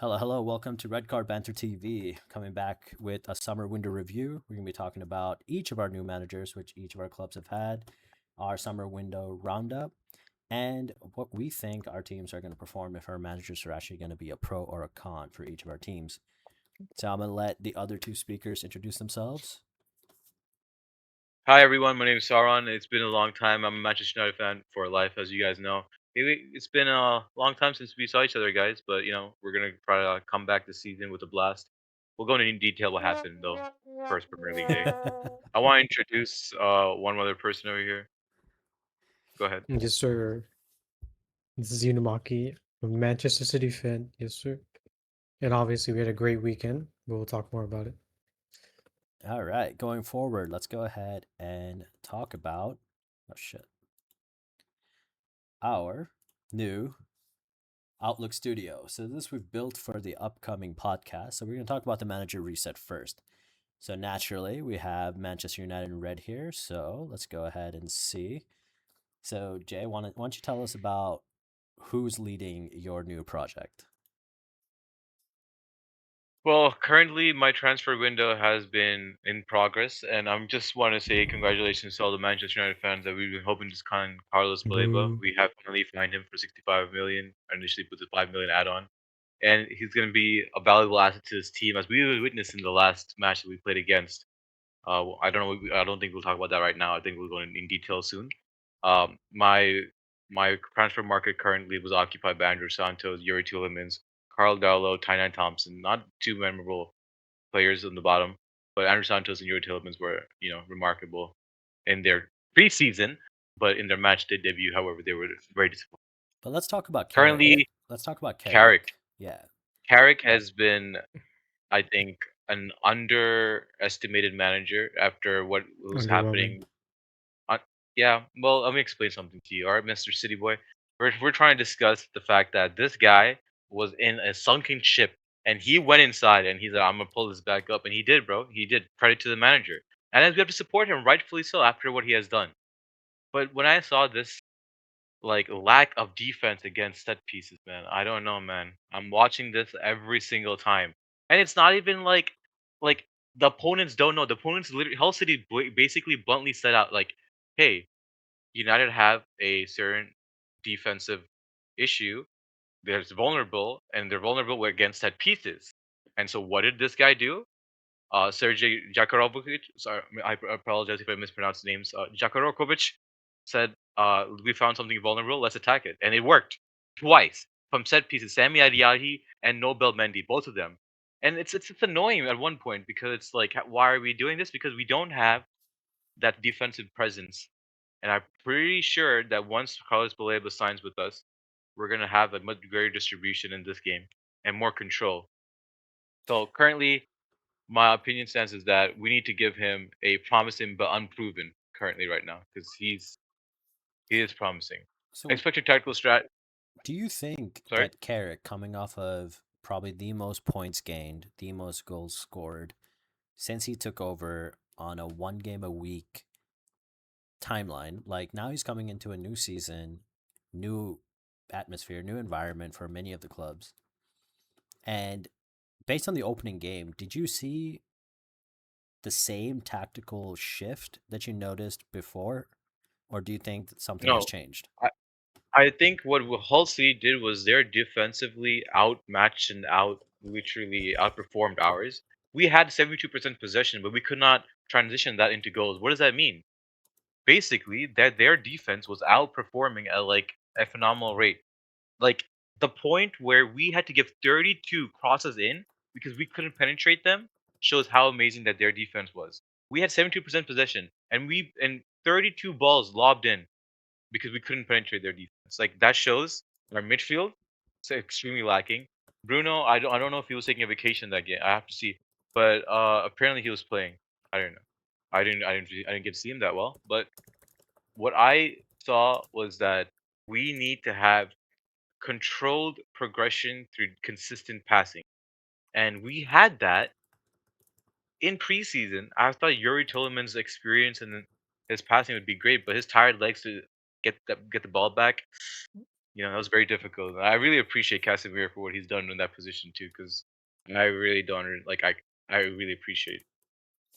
Hello, hello. Welcome to Red Card Banter TV. Coming back with a summer window review. We're going to be talking about each of our new managers, which each of our clubs have had, our summer window roundup, and what we think our teams are going to perform if our managers are actually going to be a pro or a con for each of our teams. So I'm going to let the other two speakers introduce themselves. Hi everyone, my name is Sauron. It's been a long time. I'm a Manchester United fan for life, as you guys know. It's been a long time since we saw each other, guys. But we're gonna try to come back this season with a blast. We'll go into detail what happened though. First Premier League day. I want to introduce one other person over here. Go ahead. Yes, sir. This is Unamaki, a Manchester City fan. Yes, sir. And obviously, we had a great weekend, but we'll talk more about it. All right, going forward, let's go ahead and talk about our new Outlook Studio. So this we've built for the upcoming podcast. So we're going to talk about the manager reset first. So naturally, we have Manchester United in red here. So let's go ahead and see. So Jay, why don't you tell us about who's leading your new project? Well, currently my transfer window has been in progress, and I'm just want to say congratulations to all the Manchester United fans that we've been hoping to sign Carlos Baleba. Boo. We have finally signed him for 65 million, initially put the 5 million add-on, and he's going to be a valuable asset to his team, as we witnessed in the last match that we played against. I don't know. I don't think we'll talk about that right now. I think we'll go in detail soon. My transfer market currently was occupied by Andrew Santos, Yuri Tielemans, Carl Darlow, Tynan Thompson. Not too memorable players on the bottom, but Andrew Santos and Yuri Tielemans were remarkable in their preseason, but in their match day debut, however, they were very disappointing. But let's talk about Carrick. Currently, Let's talk about Carrick. Carrick. Yeah. Carrick has been, I think, an underestimated manager after what was Underwhelming. happening. Uh, yeah, well, let me explain something to you. All right, Mr. City Boy. We're trying to discuss the fact that this guy was in a sunken ship and he went inside and he's like, I'm gonna pull this back up. And he did, bro. He did. Credit to the manager. And we have to support him, rightfully so, after what he has done. But when I saw this like lack of defense against set pieces, man. I don't know, man. I'm watching this every single time, and it's not even like the opponents don't know. The opponents literally Hull City basically bluntly said out like, "Hey, United have a certain defensive issue. They're vulnerable, and they're vulnerable against set pieces." And so, what did this guy do? Sergey Jakorovic, sorry, I apologize if I mispronounced the names. Jakorovic said, "We found something vulnerable. Let's attack it," and it worked twice from set pieces. Sami Adiahi and Nobel Mendy, both of them. And it's annoying at one point because it's like, why are we doing this? Because we don't have that defensive presence. And I'm pretty sure that once Carlos Baleba signs with us, we're gonna have a much greater distribution in this game and more control. So currently, my opinion stands is that we need to give him a promising but unproven currently right now because he is promising. So Expected tactical strat. do you think Sorry. that Carrick, coming off of probably the most points gained, the most goals scored, since he took over on a one game a week timeline, like now he's coming into a new season, new atmosphere, new environment for many of the clubs. And based on the opening game, did you see the same tactical shift that you noticed before? Or do you think that something has No, changed? I, I think what Hull City did was they're defensively outmatched and literally outperformed ours. We had 72% possession, but we could not transition that into goals. What does that mean? Basically, that their defense was outperforming at like a phenomenal rate. Like the point where we had to give 32 crosses in because we couldn't penetrate them shows how amazing that their defense was. We had 72% possession and 32 balls lobbed in because we couldn't penetrate their defense. Like that shows our midfield is extremely lacking. Bruno, I don't know if he was taking a vacation that game. I have to see, but apparently he was playing. I don't know. I didn't get to see him that well. But what I saw was that we need to have controlled progression through consistent passing. And we had that in preseason. I thought Yuri Tilleman's experience and his passing would be great, but his tired legs to get the ball back. That was very difficult. I really appreciate Casemiro for what he's done in that position too, because I really don't like I really appreciate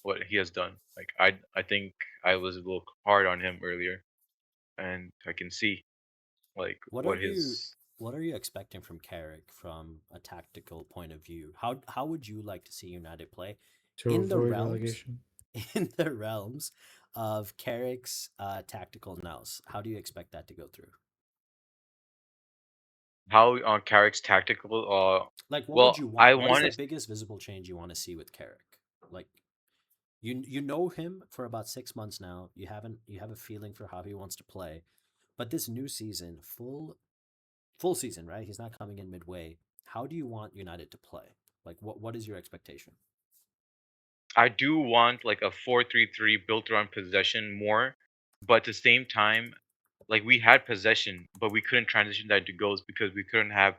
what he has done. Like I think I was a little hard on him earlier, and I can see like What are what you his. what are you expecting from Carrick from a tactical point of view? How would you like to see United play to in the avoid realms relegation. in the realms of Carrick's tactical nous? How do you expect that to go through? How on Carrick's tactical? Like, what would Well, you I want? What is the wanted. biggest visible change you want to see with Carrick? Like, you know him for about 6 months now. You have a feeling for how he wants to play, but this new season, full season, right? He's not coming in midway. How do you want United to play? Like, what is your expectation? I do want like a 4-3-3 built around possession more, but at the same time, like we had possession, but we couldn't transition that into goals because we couldn't have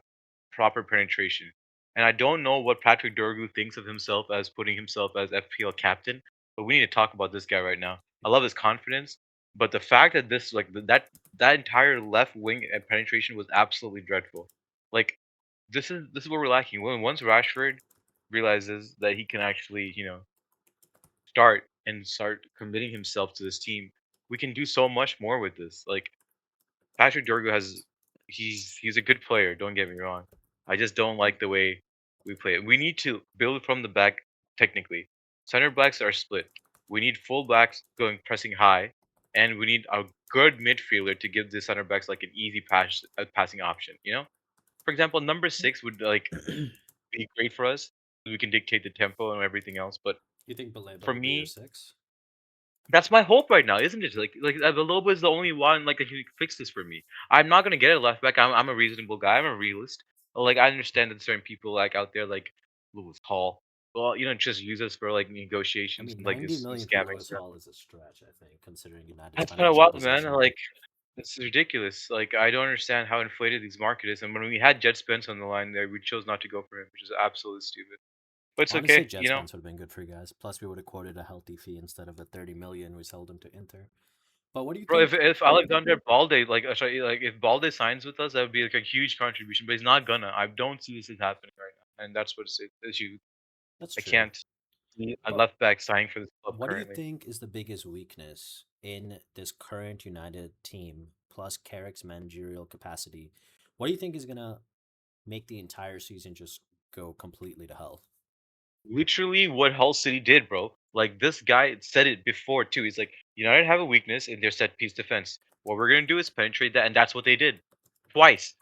proper penetration. And I don't know what Patrick Dorgu thinks of himself as putting himself as FPL captain, but we need to talk about this guy right now. I love his confidence, but the fact that this like that entire left wing and penetration was absolutely dreadful. Like this is what we're lacking. When once Rashford realizes that he can actually, start committing himself to this team, we can do so much more with this. Like Patrick Dorgu he's a good player, don't get me wrong. I just don't like the way we play it. We need to build from the back technically. Center backs are split. We need full backs going pressing high, and we need a good midfielder to give the center backs like an easy passing option. For example, number six would like be great for us. We can dictate the tempo and everything else. But You think Baleba for will be your me, six? that's my hope right now, isn't it? Like Villalobos is the only one like that can fix this for me. I'm not gonna get a left back. I'm a reasonable guy. I'm a realist. Like I understand that certain people like out there like Lewis Hall. Well, just use us for like I negotiations mean, and like 90 this million for scamming Lewis stuff. Hall is a stretch, I think, considering United's That's kind of financial wild, man. position. Like it's ridiculous. Like I don't understand how inflated these market is. And when we had Jet Spence on the line there, we chose not to go for him, which is absolutely stupid. But it's Honestly, okay, Jet Spence would have been good for you guys. Plus, we would have quoted a healthy fee instead of a 30 million we sold him to Inter. But what do you Bro, if think? if Alexander Balde sorry, like if Balde signs with us, that would be like a huge contribution. But he's not gonna. I don't see this is happening right now, and that's what's the issue. That's I true. can't see a But left back signing for this club what do you currently. think is the biggest weakness in this current United team, plus Carrick's managerial capacity? What do you think is going to make the entire season just go completely to hell? Literally, what Hull City did, bro. Like this guy said it before too. He's like, United have a weakness in their set piece defense. What we're gonna do is penetrate that, and that's what they did, twice.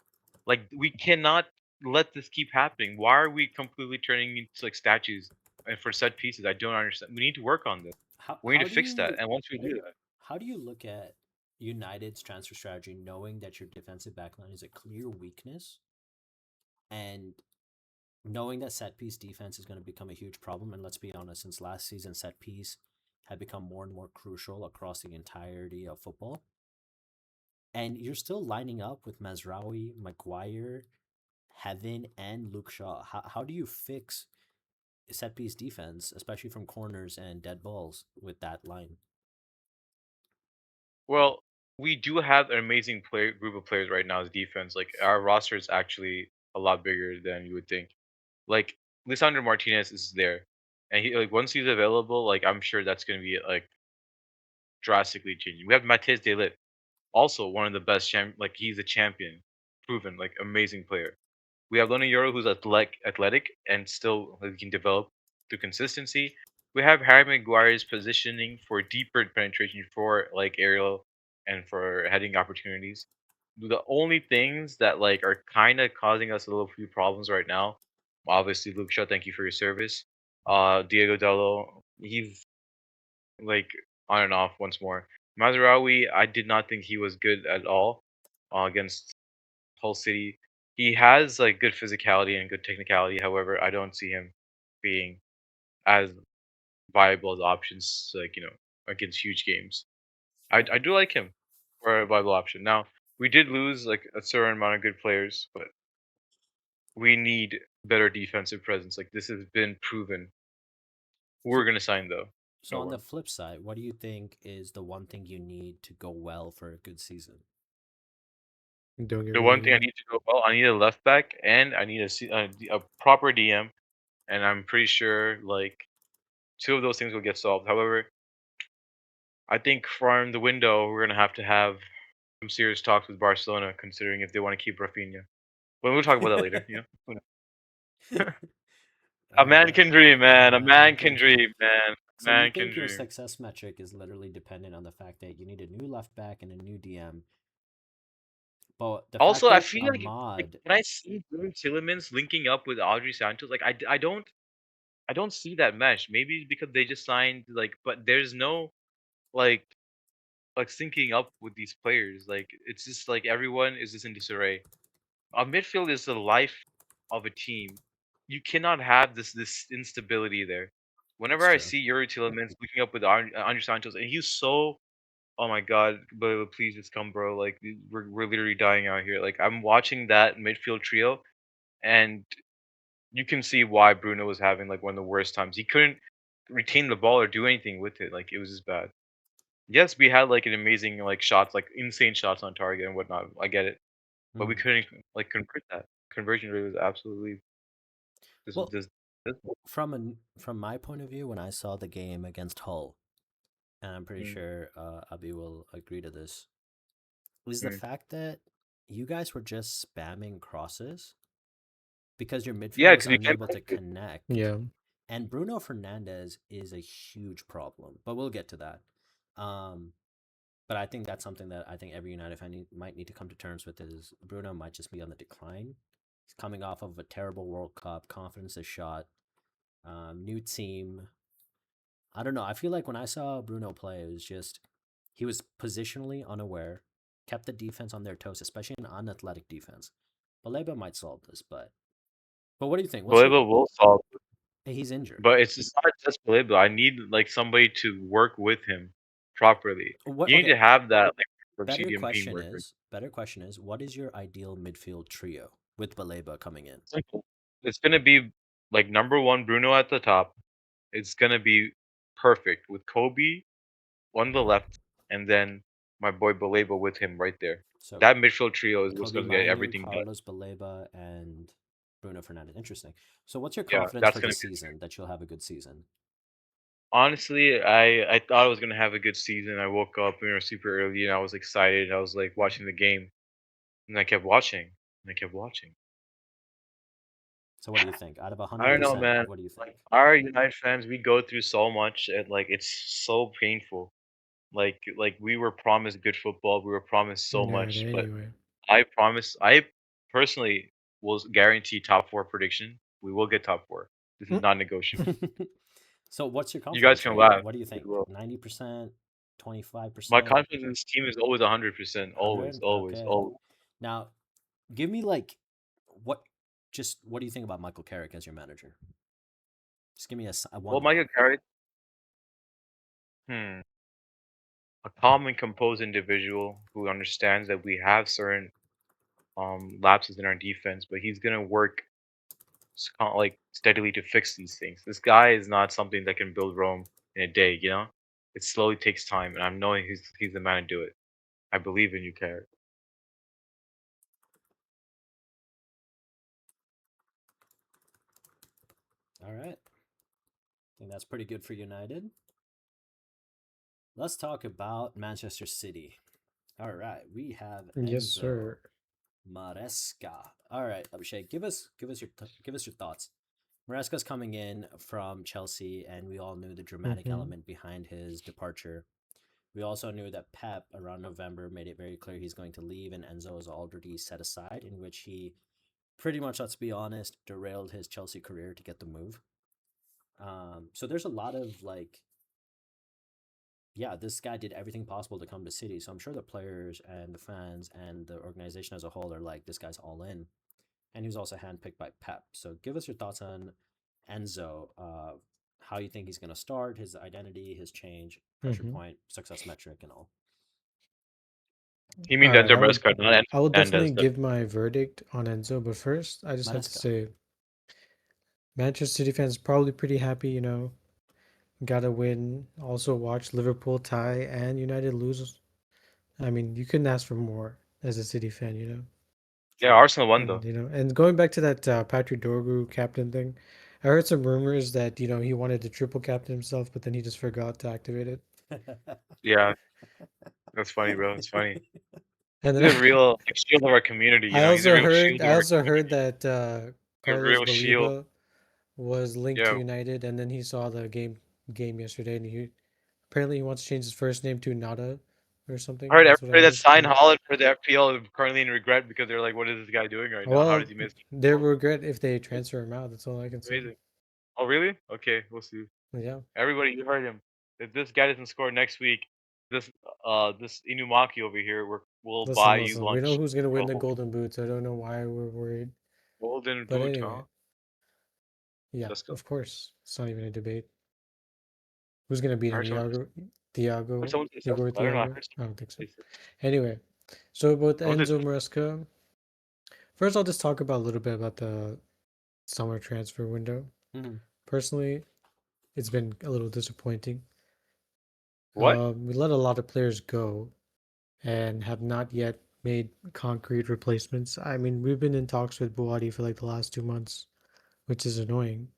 Like we cannot let this keep happening. Why are we completely turning into like statues and for set pieces? I don't understand. We need to work on this. How, We need how to do fix that. you And once we do that, how do you look at United's transfer strategy knowing that your defensive backline is a clear weakness and knowing that set piece defense is going to become a huge problem? And let's be honest, since last season, set piece had become more and more crucial across the entirety of football. And you're still lining up with Mazraoui, Maguire, Heaven, and Luke Shaw. How do you fix set piece defense, especially from corners and dead balls, with that line? well, we do have an amazing player group of players right now as defense. Like our roster is actually a lot bigger than you would think. Like Lisandro Martinez is there, and he like once he's available, like I'm sure that's gonna be like drastically changing. We have Matez De Ligt, also one of the best like he's a champion, proven like amazing player. We have Lona Euro who's athletic and still like, can develop through consistency. We have Harry Maguire's positioning for deeper penetration for like aerial and for heading opportunities. The only things that like are kind of causing us a little few problems right now, obviously Luke Shaw, thank you for your service. Diego Dallo, he's like on and off once more. Mazraoui, I did not think he was good at all against Hull City. He has like good physicality and good technicality. However, I don't see him being as viable as options like against huge games. I Okay. do like him for a viable option. Now we did lose like a certain amount of good players, but we need better defensive presence. Like this has been proven. Who we're So, gonna sign though? so No on the one. flip side, what do you think is the one thing you need to go well for a good season? doing it The really one thing I good. need to go well, I need a left back and I need a proper DM, and I'm pretty sure like two of those things will get solved. However, I think from the window we're gonna have to have some serious talks with Barcelona, considering if they want to keep Rafinha. But we'll talk about that later. Who knows? A man can dream, A man. A man man can can dream. dream, man. A So you man can think your dream. success metric is literally dependent on the fact that you need a new left back and a new DM, but the fact Also, I that feel like Ahmad, when I see Bruno Tillemans linking up with Audrey Santos, like I don't see that mesh. Maybe it's because they just signed like, but there's no like syncing up with these players. Like it's just like everyone is just in disarray. A midfield is the life of a team. You cannot have this instability there. that's Whenever I true. see Yuri Tillemans linking up with Andre Santos, and he's so, oh my god, but please just come, bro. Like we're literally dying out here. Like I'm watching that midfield trio, and you can see why Bruno was having like one of the worst times. He couldn't retain the ball or do anything with it. Like it was just bad. Yes, we had like an amazing like shots, like insane shots on target and whatnot. I get it, but we Mm. couldn't like convert that. Conversion rate was absolutely this Well, this this. from my point of view, when I saw the game against Hull, and I'm pretty Mm, sure Abi will agree to this, was the mm. fact that you guys were just spamming crosses because your midfield Yeah, was because we can't unable to play. connect. Yeah. And Bruno Fernandez is a huge problem, but we'll get to that. Um, but I think that's something that I think every United fan might need to come to terms with is Bruno might just be on the decline. He's coming off of a terrible World Cup, confidence is shot, new team. I don't know. I feel like when I saw Bruno play, it was just he was positionally unaware, kept the defense on their toes, especially an unathletic defense. Baleba might solve this, but what do you think? What's your? Baleba will solve, He's injured. but it's just not just Baleba. I need like somebody to work with him properly. What? You need Okay. to have that like from Better CDM question teamwork. is. Better question is. What is your ideal midfield trio with Baleba coming in? Simple. It's gonna be like number one Bruno at the top. It's gonna be perfect with Kobe on the left, and then my boy Baleba with him right there. So That midfield trio is what's Kobe gonna get Manu, everything done. Carlos Baleba, and Bruno Fernandez. Interesting. So what's your Yeah, confidence that's for gonna the be. season that you'll have a good season? Honestly, I thought I was gonna have a good season. I woke up, super early, and I was excited. I was like watching the game, and I kept watching, and I kept watching. So what do you think? Out of I don't know, 100%, man. what do you think? Like our United fans, we go through so much, and like it's so painful. Like we were promised good football. We were promised so Alright, much, but anyway. I personally will guarantee top four prediction. We will get top four. This is non-negotiable. So what's your You guys confidence can rate? laugh What do you as think? well. 90%, My 25%, confidence in this team is always 100%. Always, 100? always, Okay. always. Now, give me like what just what do you think about Michael Carrick as your manager? Just give me a Well, one line. Michael Carrick, hmm, a calm and composed individual who understands that we have certain lapses in our defense, but he's gonna work like steadily to fix these things. This guy is not something that can build Rome in a day. It slowly takes time, and I'm knowing he's the man to do it. I believe in you, Carrick. All right. I think that's pretty good for United. Let's talk about Manchester City. All right, we have Yes, Enzo sir. Maresca. All right, Abhishek, give us your thoughts. Maresca's coming in from Chelsea, and we all knew the dramatic Mm-hmm. element behind his departure. We also knew that Pep around November made it very clear he's going to leave, and Enzo is already set aside, in which he pretty much, let's be honest, derailed his Chelsea career to get the move. So there's a lot of like, yeah, this guy did everything possible to come to City. So I'm sure the players and the fans and the organization as a whole are like, this guy's all in. And he was also handpicked by Pep. So give us your thoughts on Enzo, how you think he's going to start, his identity, his change, pressure Mm-hmm. point, success metric, and all. He means Alright, Enzo Maresca, not I will Enzo definitely Fernandez. give my verdict on Enzo, but first I just have to Maresca. say Manchester City fans probably pretty happy, got a win. Also watch Liverpool tie and United lose. I mean, you couldn't ask for more. as a City fan, you know. Yeah, Arsenal won And though. and going back to that Patrick Dorgu captain thing, I heard some rumors that he wanted to triple captain himself, but then he just forgot to activate it. Yeah, that's funny, bro. It's funny. And He's then a real like, shield of our community. You I know, he's a also real heard shield of I our also heard community. that A Carlos real shield. Baliba was linked to Yeah. United, and then he saw the game yesterday, and he apparently he wants to change his first name to Nada or I something. heard That's what I everybody that heard. signed But Holland for the FPL is currently in regret because they're like, what is this guy doing right now? How does well, he miss? they Oh, regret if they transfer him out. That's all I can say. amazing. Oh, really? Okay, we'll see. Yeah. Everybody, you heard him. If this guy doesn't score next week, this this Inumaki over here, we'll Listen, buy you listen. We know lunch. who's gonna win Go the home. Golden Boots. I don't know why we're worried. Golden But boot, huh? anyway, yeah, Let's go. of course. It's not even a debate. Who's gonna beat I him? heard someone. I heard Thiago? someone say Igor Cesco. I don't know. I Thiago? heard I don't think so. someone say Anyway, so about someone said Enzo Maresca, first I'll just talk about a little bit about the summer transfer window. Mhm. Personally, it's been a little disappointing. what? We let a lot of players go and have not yet made concrete replacements. I mean, we've been in talks with Buati for like the last 2 months, which is annoying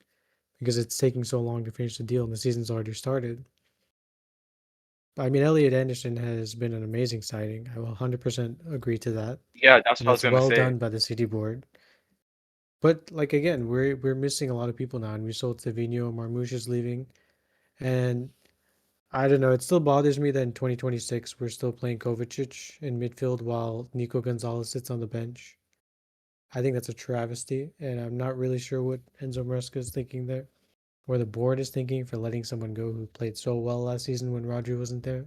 because it's taking so long to finish the deal and the season's already started. I mean, Elliot Anderson has been an amazing signing. I will 100% agree to that. Yeah, that's And what I was that's gonna well say. done by the city board. But like again, we're missing a lot of people now, and we sold Savino, Marmouche is leaving, and I don't know. It still bothers me that in 2026 we're still playing Kovacic in midfield while Nico Gonzalez sits on the bench. I think that's a travesty, and I'm not really sure what Enzo Maresca is thinking there, or the board is thinking for letting someone go who played so well last season when Rodri wasn't there.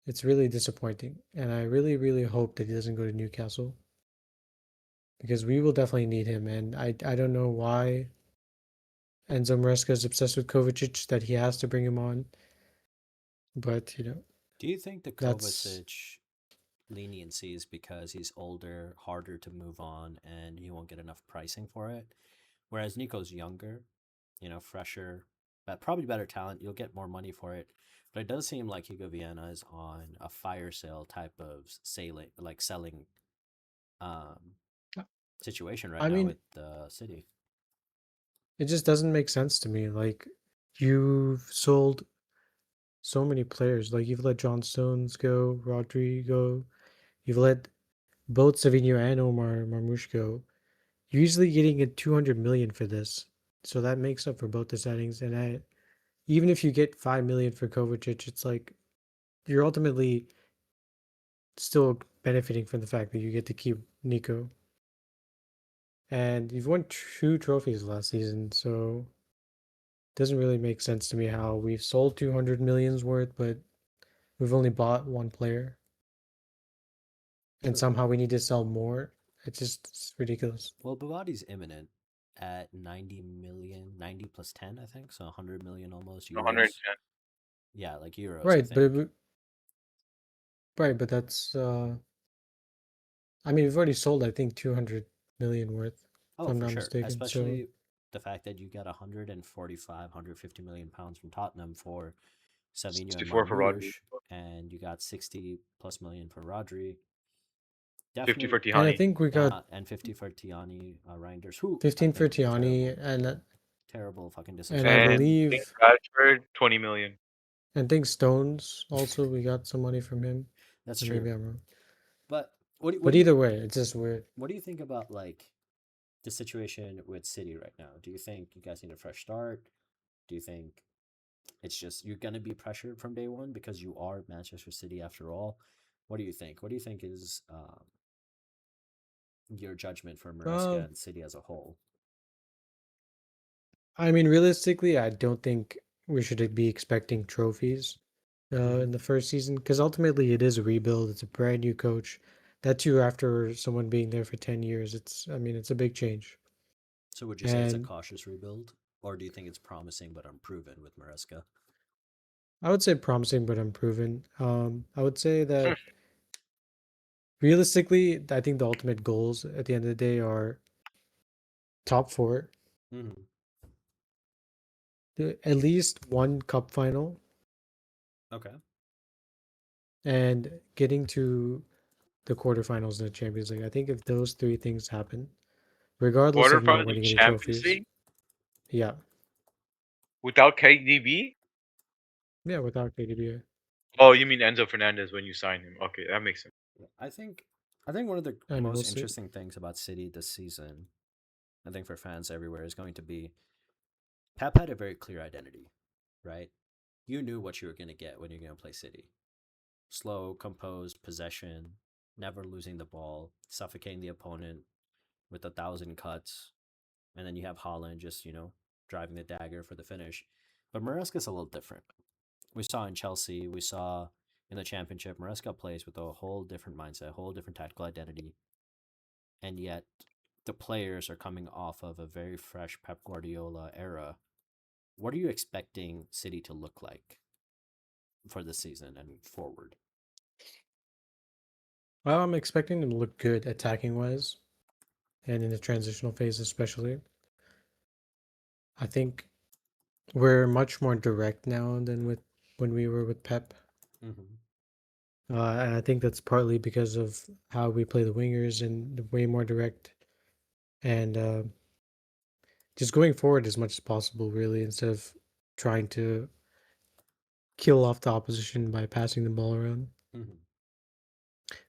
It's really disappointing, and I really, really hope that he doesn't go to Newcastle because we will definitely need him. And I don't know why Enzo Maresca is obsessed with Kovacic that he has to bring him on, but Do you think the that's Kovacic leniency is because he's older, harder to move on, and you won't get enough pricing for it? Whereas Nico's younger, fresher, but probably better talent. You'll get more money for it. But it does seem like Hugo Vienna is on a fire sale type of sailing, like selling um, situation right I now mean, with the city. it just doesn't make sense to me. Like you've sold so many players. Like you've let John Stones go, Rodri go. You've let both Savino and Omar Marmouche go. You're usually getting a 200 million for this, so that makes up for both the signings. And even if you get 5 million for Kovacic, it's like you're ultimately still benefiting from the fact that you get to keep Nico. And you've won 2 trophies last season, so it doesn't really make sense to me how we've sold 200 millions worth, but we've only bought one player, and True. somehow we need to sell more. It's ridiculous. Well, Bavati's imminent at 90 million, 90 plus 10, I think. So 100 million almost euros. 110. Yeah, like euros, I Right, but think. that's I mean we've already sold I think 200 million worth if Oh, I'm for not sure. mistaken. So Especially the fact that you got 145, 150 million pounds from Tottenham for Savinho and 64 for Rodri. Marmouche, and you got 60 plus million for Rodri. 50 for Definitely, and I Tihani. think we got and 50 for Tiani Reinders, who I 15 for think Tiani terrible, terrible fucking and I disappointment. And I think believe Rashford, 20 million. Stones also we got some money from him. That's Or true. maybe I'm wrong. But what do, what But do you either way, it's just weird. what do you think about like the situation with City right now? Do you think you guys need a fresh start? Do you think it's just you're gonna be pressured from day one because you are Manchester City after all? What do you think? What do you think is your judgment for Maresca Uh, and City as a whole? I mean, realistically, I don't think we should be expecting trophies Hmm. in the first season because ultimately it is a rebuild. It's a brand new coach. That too, after someone being there for 10 years, I mean, it's a big change. So would you say it's a And cautious rebuild, or do you think it's promising but unproven with Maresca? I would say promising but unproven. I would say that realistically, I think the ultimate goals at the end of the day are top four, Hmm. at least one cup final, Okay. and getting to the quarterfinals in the Champions League. I think if those three things happen, regardless of not Quarterfinals in winning any Champions trophies, League yeah, without KDB? yeah, without KDB, Oh, you mean Enzo Fernandez when you sign him? Okay, that makes sense. I think one of the I mean, we'll most see. interesting things about City this season, I think for fans everywhere, is going to be Pep had a very clear identity, right? You knew what you were going to get when you're going to play City. Slow, composed possession, never losing the ball, suffocating the opponent with 1,000 cuts, and then you have Holland just driving the dagger for the finish. But Maresca's a little different. We saw in Chelsea, we saw in the championship, Maresca plays with a whole different mindset, a whole different tactical identity, and yet the players are coming off of a very fresh Pep Guardiola era. What are you expecting City to look like for this season and forward? Well, I'm expecting them to look good attacking wise, and in the transitional phase especially. I think we're much more direct now than with when we were with Pep. Mm-hmm. And I think that's partly because of how we play the wingers and way more direct and just going forward as much as possible, really, instead of trying to kill off the opposition by passing the ball around. Mm-hmm.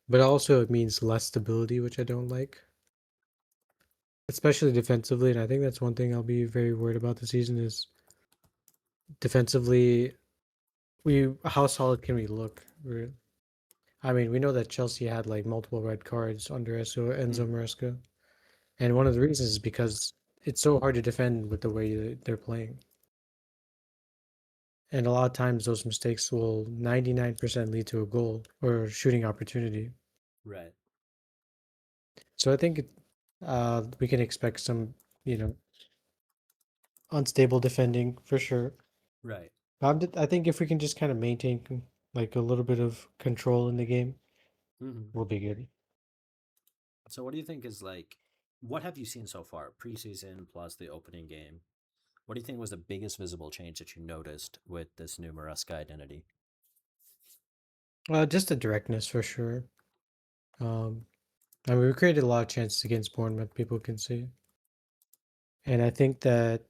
But also, it means less stability, which I don't like, especially defensively. And I think that's one thing I'll be very worried about this season is defensively. We how solid can we look? I mean, we know that Chelsea had like multiple red cards under Enzo Mm-hmm. Maresca. And one of the reasons is because it's so hard to defend with the way they're playing. And a lot of times those mistakes will 99% lead to a goal or a shooting opportunity. Right. So I think we can expect some, you know, unstable defending for sure. Right. I think if we can just kind of maintain like a little bit of control in the game, Mm-hmm. we'll be good. So, what do you think is like? What have you seen so far, preseason plus the opening game? What do you think was the biggest visible change that you noticed with this new Maresca identity? Just the directness for sure. Um, I mean, we created a lot of chances against Bournemouth, people can see. And I think that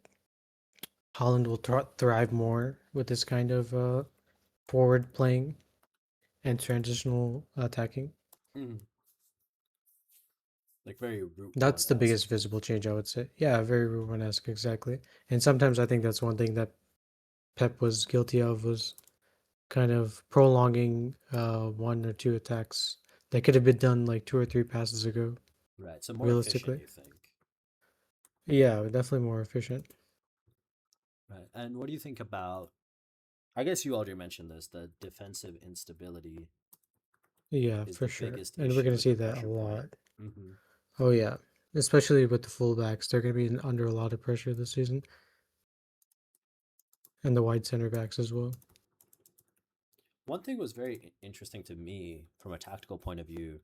Holland will thrive more with this kind of forward playing and transitional attacking. Mm-hmm. Like very Route One That's the esque. biggest visible change, I would say. Yeah, very Romanesque, exactly. And sometimes I think that's one thing that Pep was guilty of was kind of prolonging one or two attacks that could have been done like two or three passes ago, Right. So more efficient, realistically. you think? Yeah, definitely more efficient. Right. And what do you think about? I guess you already mentioned this. The defensive instability Yeah, is for the sure. biggest And we're issue going to with see the that a pressure point. lot. Mm-hmm. Oh, yeah. Especially with the fullbacks. They're going to be under a lot of pressure this season. And the wide center backs as well. One thing was very interesting to me from a tactical point of view.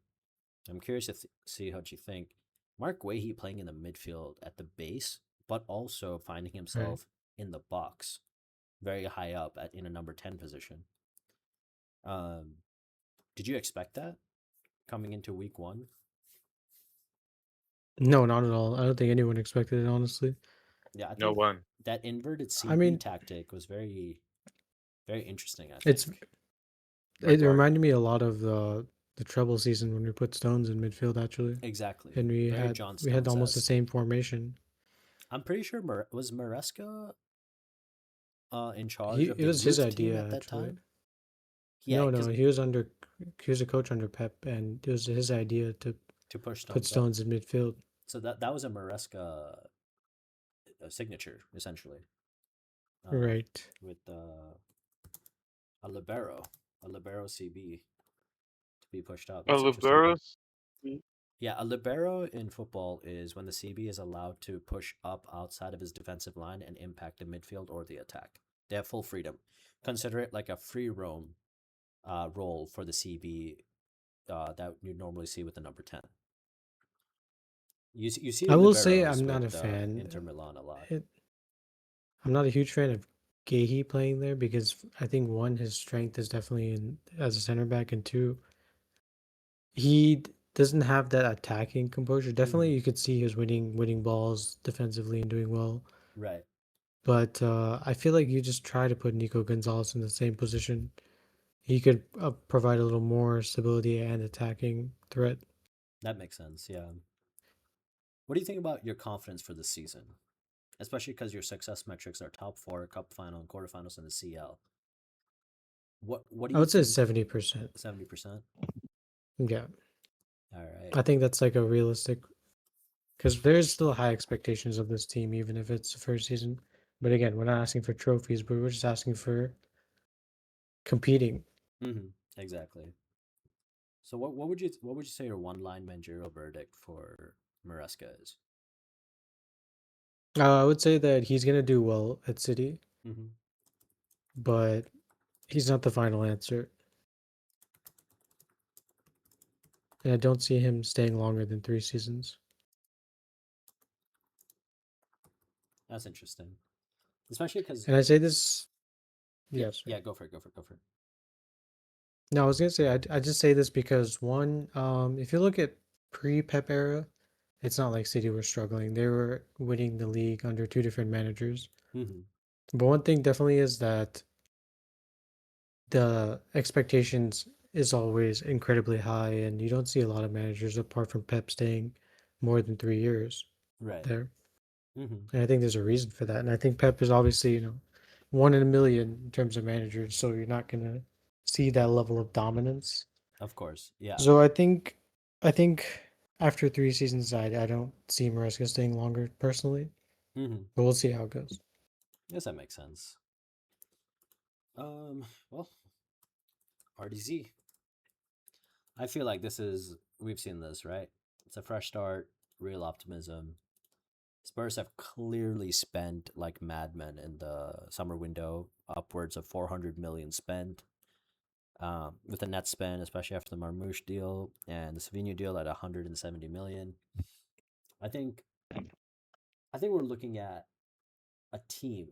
I'm curious to see what you think. Mark Guehi playing in the midfield at the base, but also finding Right. himself in the box, very high up in a number 10 position. Um, did you expect that coming into week one? No, not at all. I don't think anyone expected it, honestly. Yeah, I No think one. that inverted I CB mean, tactic was very, very interesting, I it's think. Red it card. reminded me a lot of the treble season when we put Stones in midfield actually, Exactly. and Very John we had Stones almost the esque. same formation. I'm pretty sure was Maresca in charge He of it the was his youth team idea at that actually. time. Yeah, No, no, because he was a coach under Pep, and it was his idea to to push put Stones up. Stones in midfield. So that was a Maresca signature essentially, um, Right. with a libero, a libero CB to be pushed up. That's interesting. Liberos. Yeah, a libero in football is when the CB is allowed to push up outside of his defensive line and impact the midfield or the attack. They have full freedom. Consider it like a free roam role for the CB that you normally see with the number 10. You see I will say liberos I'm not a with Inter fan. Milan a lot. It, I'm not a huge fan of Gahey playing there because I think one, his strength is definitely in as a center back, and two, doesn't have that attacking composure. Definitely, Mhm. you could see his winning balls defensively and doing well. Right. But I feel like you just try to put Nico Gonzalez in the same position. He could provide a little more stability and attacking threat. That makes sense. Yeah. What do you think about your confidence for the season? Especially because your success metrics are top four, cup final, and quarterfinals in the CL. What do I you would say think? 70%. 70%? Yeah, All right. I think that's like a realistic because there's still high expectations of this team, even if it's the first season. But again, we're not asking for trophies, but we're just asking for competing. Mm-hmm. Exactly. So what would you say your one line managerial verdict for Maresca is? I would say that he's gonna do well at City, Mm-hmm. but he's not the final answer, and I don't see him staying longer than 3 seasons. That's interesting, especially because And I say this, yeah, yeah, sorry. yeah. Go for it. Go for it. Go for it. No, I was gonna say I just say this because one, if you look at pre-Pep era, it's not like City were struggling. They were winning the league under two different managers. Mm-hmm. But one thing definitely is that the expectations is always incredibly high, and you don't see a lot of managers apart from Pep staying more than 3 years Right. there. Mm-hmm. And I think there's a reason for that. And I think Pep is obviously, one in a million in terms of managers, so you're not gonna see that level of dominance. Of course. Yeah. So I think after 3 seasons, I don't see Maresca staying longer personally, Mm-hmm. but we'll see how it goes. Yes, that makes sense. Well, RDZ. I feel like we've seen this, right? It's a fresh start, real optimism. Spurs have clearly spent like madmen in the summer window, upwards of 400 million spent. With the net spend, especially after the Marmouche deal and the Savinho deal at 170 million. I think I think we're looking at a team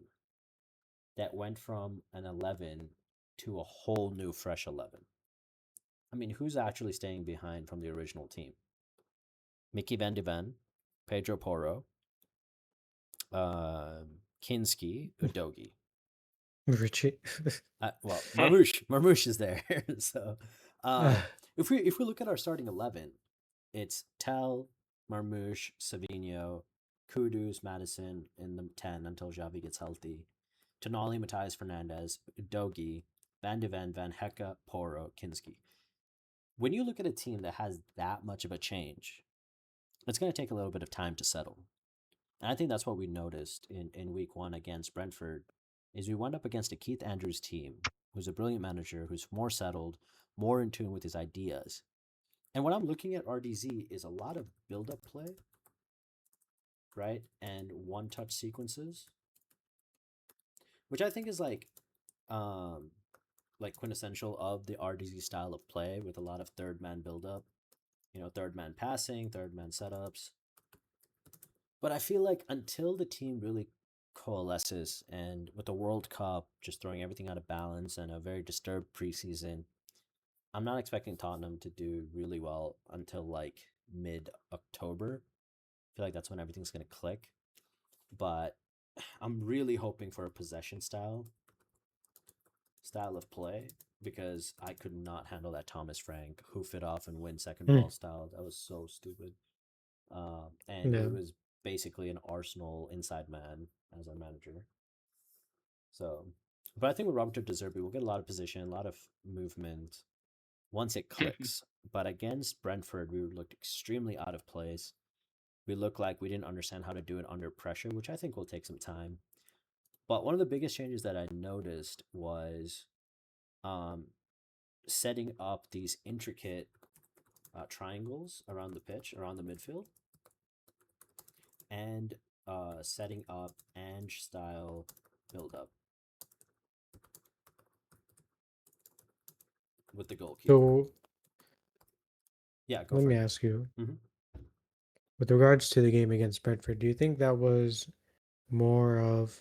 that went from an 11 to a whole new fresh 11. I mean, who's actually staying behind from the original team? Mickey Van de Ven, Pedro Porro, Kinski, Udogi. Richie. Well, Marmouche is there. So, if we look at our starting 11, it's Tel, Marmouche, Savino, Kudus, Madison in the 10 until Xavi gets healthy. Tonali, Matthias Fernandez, Udogi, Van de Ven, Van Hecke, Porro, Kinski. When you look at a team that has that much of a change, it's going to take a little bit of time to settle. And I think that's what we noticed in week one against Brentford is we went up against a Keith Andrews team who's a brilliant manager, who's more settled, more in tune with his ideas. And when I'm looking at RDZ is a lot of build-up play, right? And one-touch sequences, which I think is like quintessential of the RDZ style of play with a lot of third man build-up, third man passing, third man setups. But I feel like until the team really coalesces and with the World Cup just throwing everything out of balance and a very disturbed preseason, I'm not expecting Tottenham to do really well until like mid October. I feel like that's when everything's going to click. But I'm really hoping for a possession style of play because I could not handle that Thomas Frank hoof it off and win second Hmm, ball style. That was so stupid. And yeah. it was basically an Arsenal inside man as our manager. So, but I think with Roberto De Zerbi, we'll get a lot of position, a lot of movement once it clicks. But against Brentford, we looked extremely out of place. We looked like we didn't understand how to do it under pressure, which I think will take some time. But one of the biggest changes that I noticed was um, setting up these intricate triangles around the pitch, around the midfield, and setting up Ange style build up with the goalkeeper. So Yeah, go let for me it. ask you, Mm-hmm. with regards to the game against Brentford, do you think that was more of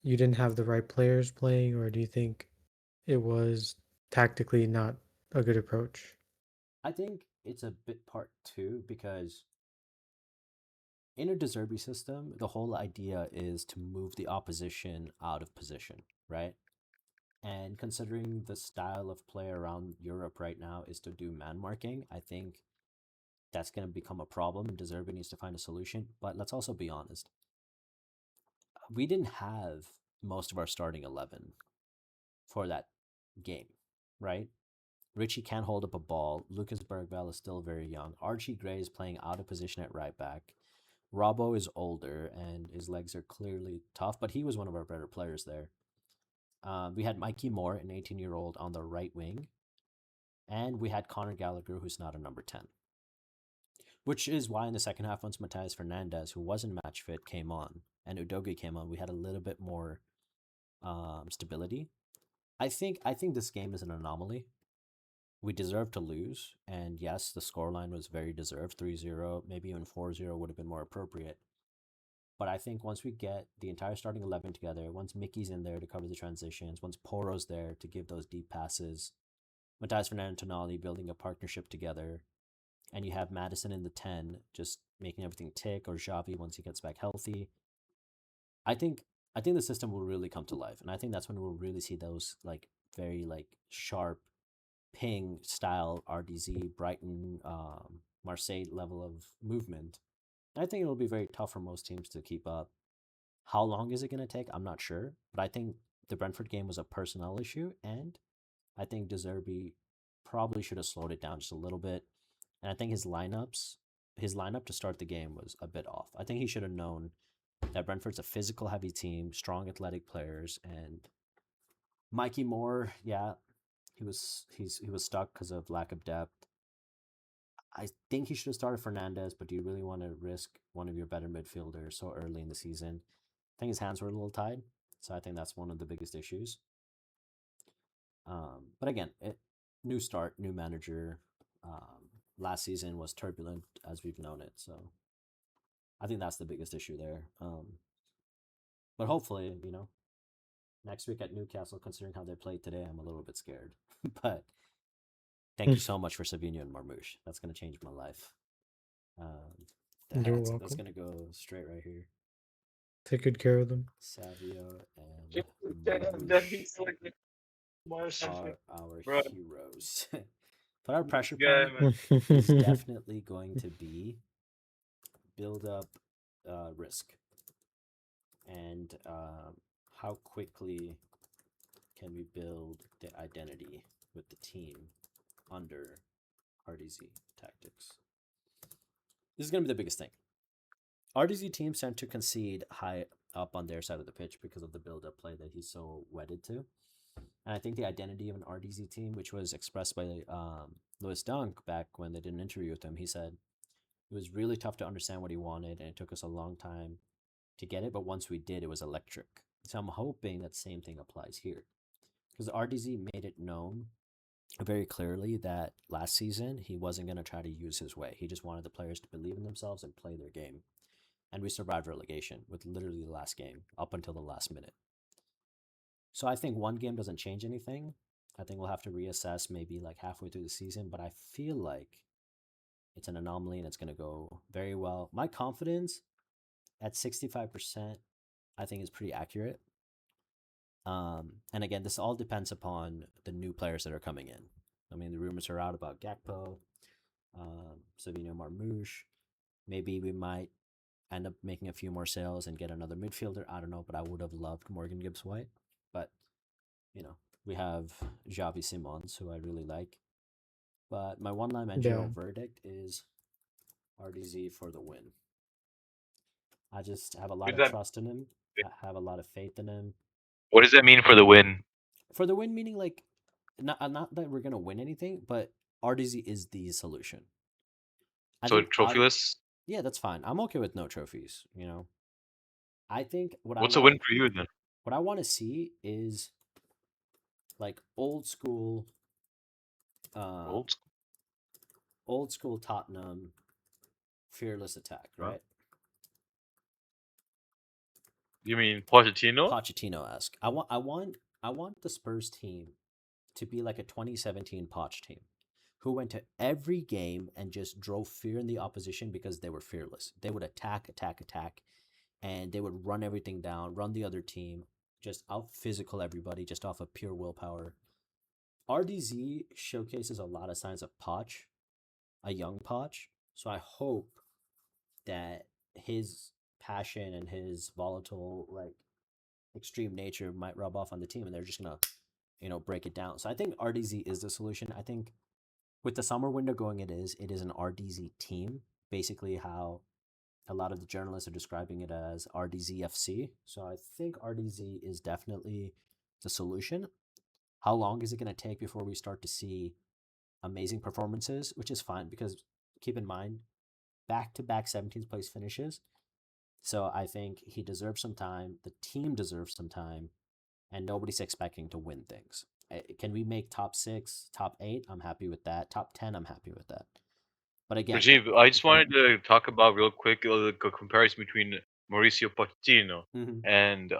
you didn't have the right players playing, or do you think it was tactically not a good approach? I think it's a bit part two because in a De Zerbi system, the whole idea is to move the opposition out of position, right? And considering the style of play around Europe right now is to do man marking, I think that's going to become a problem and De Zerbi needs to find a solution. But let's also be honest. We didn't have most of our starting 11 for that game, right? Richie can't hold up a ball. Lucas Bergvall is still very young. Archie Gray is playing out of position at right back. Robbo is older and his legs are clearly tough, but he was one of our better players there. We had Mikey Moore, an 18-year-old, on the right wing. And we had Connor Gallagher, who's not a number 10. Which is why in the second half, once Matthias Fernandez, who wasn't match fit, came on, and Udogi came on, we had a little bit more stability. I think this game is an anomaly. We deserve to lose, and yes, the scoreline was very deserved. 3-0, maybe even 4-0 would have been more appropriate. But I think once we get the entire starting 11 together, once Mickey's in there to cover the transitions, once Poro's there to give those deep passes, Matthias Fernandez and Tonali building a partnership together, and you have Madison in the 10 just making everything tick, or Xavi once he gets back healthy. I think the system will really come to life, and I think that's when we'll really see those like very like sharp ping style RDZ Brighton Marseille level of movement. I think it'll be very tough for most teams to keep up. How long is it going to take? I'm not sure, but I think the Brentford game was a personnel issue, and I think De Zerbi probably should have slowed it down just a little bit. And I think his lineup to start the game was a bit off. I think he should have known that Brentford's a physical heavy team, strong athletic players, and Mikey Moore, yeah, he was stuck because of lack of depth. I think he should have started Fernandez, but do you really want to risk one of your better midfielders so early in the season? I think his hands were a little tied, so I think that's one of the biggest issues. But again, new start, new manager. Last season was turbulent as we've known it, so I think that's the biggest issue there. But hopefully, next week at Newcastle, considering how they played today, I'm a little bit scared. But thank you so much for Savinho and Marmouche. That's going to change my life. You're welcome. That's going to go straight right here. Take good care of them. Savio and Marmouche are our heroes. But our pressure point is definitely going to be build up risk. And how quickly can we build the identity with the team under RDZ tactics? This is going to be the biggest thing. RDZ teams tend to concede high up on their side of the pitch because of the build-up play that he's so wedded to. And I think the identity of an RDZ team, which was expressed by Lewis Dunk back when they did an interview with him, he said it was really tough to understand what he wanted, and it took us a long time to get it, but once we did, it was electric. So I'm hoping that same thing applies here. Because RDZ made it known very clearly that last season he wasn't going to try to use his way. He just wanted the players to believe in themselves and play their game. And we survived relegation with literally the last game up until the last minute. So I think one game doesn't change anything. I think we'll have to reassess maybe like halfway through the season, but I feel like it's an anomaly and it's going to go very well. My confidence at 65%, I think is pretty accurate. And again, this all depends upon the new players that are coming in. I mean, the rumors are out about Gakpo, Savinho Marmouche. Maybe we might end up making a few more sales and get another midfielder. I don't know, but I would have loved Morgan Gibbs-White. But, we have Xavi Simons, who I really like. But my one-line managerial verdict is RDZ for the win. I just have a lot of trust in him. I have a lot of faith in him. What does that mean for the win? For the win, meaning like, not that we're gonna win anything, but RDZ is the solution. So trophyless? Yeah, that's fine. I'm okay with no trophies. I think what's a win for you then? What I want to see is like old school Tottenham fearless attack, right? You mean Pochettino? Pochettino-esque. I want the Spurs team to be like a 2017 Poch team, who went to every game and just drove fear in the opposition because they were fearless. They would attack, attack, attack, and they would run everything down, run the other team, just out physical everybody just off of pure willpower. RDZ showcases a lot of signs of Poch, a young Poch. So I hope that his passion and his volatile, like extreme nature might rub off on the team and they're just gonna, break it down. So I think RDZ is the solution. I think with the summer window going, it is an RDZ team. Basically, how a lot of the journalists are describing it as RDZFC. So I think RDZ is definitely the solution. How long is it going to take before we start to see amazing performances? Which is fine because keep in mind, back to back 17th place finishes. So I think he deserves some time. The team deserves some time, and nobody's expecting to win things. Can we make top six, top eight? I'm happy with that. Top 10, I'm happy with that. But again, Rajiv, I just wanted to talk about real quick the comparison between Mauricio Pochettino mhm, and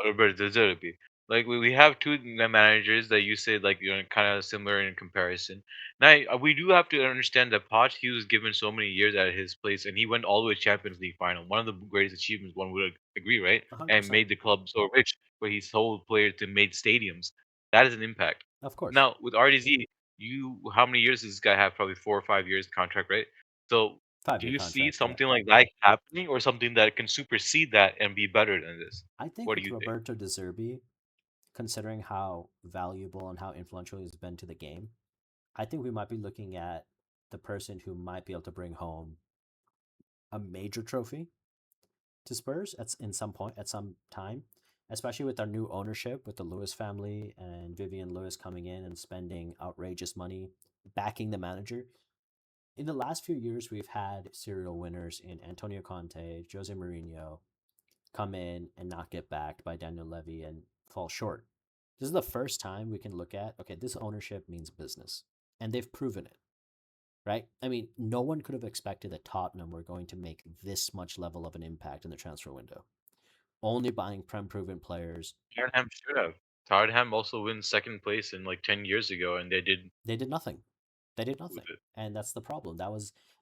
Roberto De Zerbi. Like we have two managers that you said like kind of similar in comparison. Now we do have to understand that Poch he was given so many years at his place and he went all the way to Champions League final. One of the greatest achievements one would agree, right? And 100%. made the club so rich where he sold players to made stadiums. That is an impact. Of course. Now with RDZ, you how many years does this guy have? Probably 4 or 5 years contract, right? So, do 5 year you see contract, yeah. something like that happening or something that can supersede that and be better than this? I think What do with you think? Roberto De Zerbi, considering how valuable and how influential he's been to the game, I think we might be looking at the person who might be able to bring home a major trophy to Spurs in some point at some time, especially with our new ownership with the Lewis family and Vivian Lewis coming in and spending outrageous money backing the manager. In the last few years, we've had serial winners in Antonio Conte, Jose Mourinho come in and not get backed by Daniel Levy and fall short. This is the first time we can look at, okay, this ownership means business. And they've proven it, right? I mean, no one could have expected that Tottenham were going to make this much level of an impact in the transfer window. Only buying Prem proven players. Tottenham should have. Tottenham also win second place in like 10 years ago, and they did They did nothing. They did with nothing. it. And that's the problem.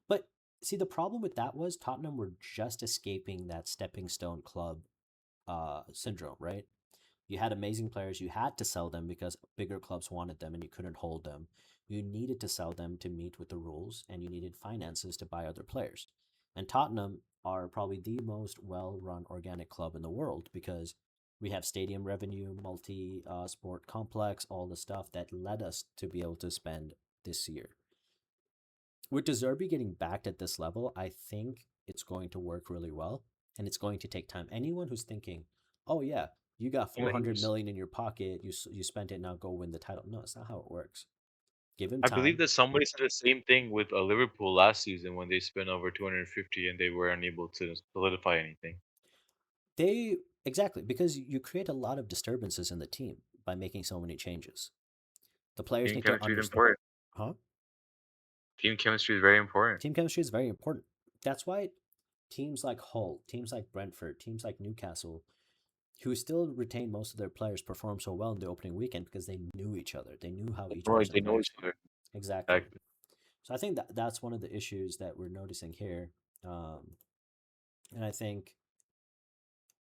But see, the problem with that was Tottenham were just escaping that stepping stone club syndrome, right? You had amazing players. You had to sell them because bigger clubs wanted them and you couldn't hold them. You needed to sell them to meet with the rules and you needed finances to buy other players. And Tottenham are probably the most well run organic club in the world because we have stadium revenue, multi sport complex, all the stuff that led us to be able to spend this year. With De Zerbi getting backed at this level, I think it's going to work really well and it's going to take time. Anyone who's thinking, oh, yeah, you got You know, he 400 was. million in your pocket, you spent it, now go win the title. No, it's not how it works. Give him I believe time. that somebody said the same thing with Liverpool last season when they spent over 250 and they were unable to solidify anything. They, exactly, because you create a lot of disturbances in the team by making so many changes. The players Team need to chemistry is understand, important. huh? Team chemistry is very important. Team chemistry is very important. That's why teams like Hull, teams like Brentford, teams like Newcastle, who still retain most of their players, perform so well in the opening weekend because they knew each other. They knew how each Right, person they know plays. each other. Exactly. Exactly. So I think that's one of the issues that we're noticing here. Um, and I think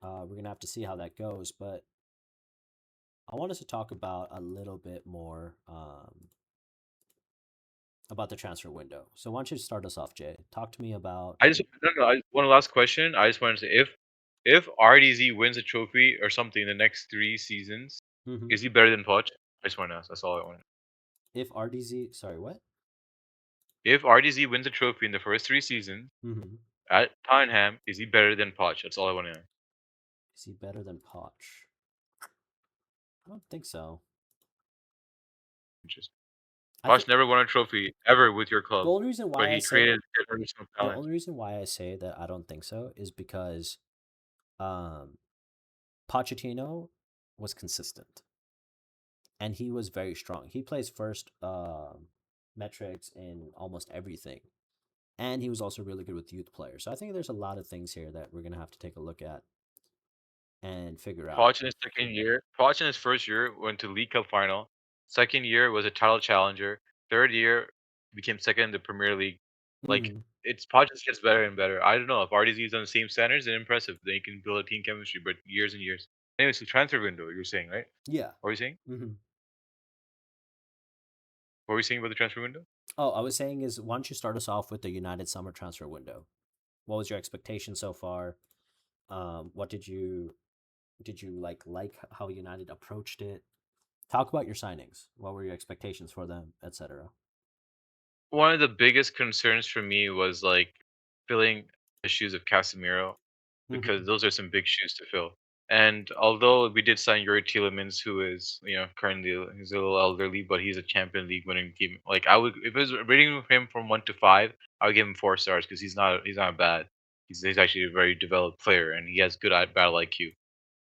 we're going to have to see how that goes. But I want us to talk about a little bit more about the transfer window. So why don't you start us off, Jay? Talk to me about. I just no no. One last question. I just wanted to say if RDZ wins a trophy or something in the next 3 seasons, Mhm. is he better than Poch? I just want to ask. That's all I wanted. If RDZ, sorry, what? If RDZ wins a trophy in the first 3 seasons Mhm. at Tottenham, is he better than Poch? That's all I want to know. Is he better than Poch? I don't think so. Interesting. I Poch think never won a trophy ever with your the club, only reason but why I he say created generational the talent. only reason why I say that I don't think so is because um, Pochettino was consistent and he was very strong. He plays first metrics in almost everything, and he was also really good with youth players. So I think there's a lot of things here that we're gonna have to take a look at and figure out. Poch in his second year, Poch in his first year went to League Cup final. Second year was a title challenger. Third year became second in the Premier League. Like Mm, its pod just gets better and better. I don't know if RDZ's on the same standards, then impressive. They can build a team chemistry, but years and years. Anyways, the transfer window you were saying, right? yeah. What were you saying? Hmm. What were you saying about the transfer window? Oh, I was saying is why don't you start us off with the United summer transfer window? What was your expectation so far? What did you like how United approached it? Talk about your signings. What were your expectations for them, etc. One of the biggest concerns for me was like filling the shoes of Casemiro because Hmm. those are some big shoes to fill. And although we did sign Yuri Tielemans, who is currently he's a little elderly, but he's a Champion League winning team. Like I would, if I was rating him from 1 to 5, I would give him 4 stars because he's not bad. He's actually a very developed player and he has good battle IQ.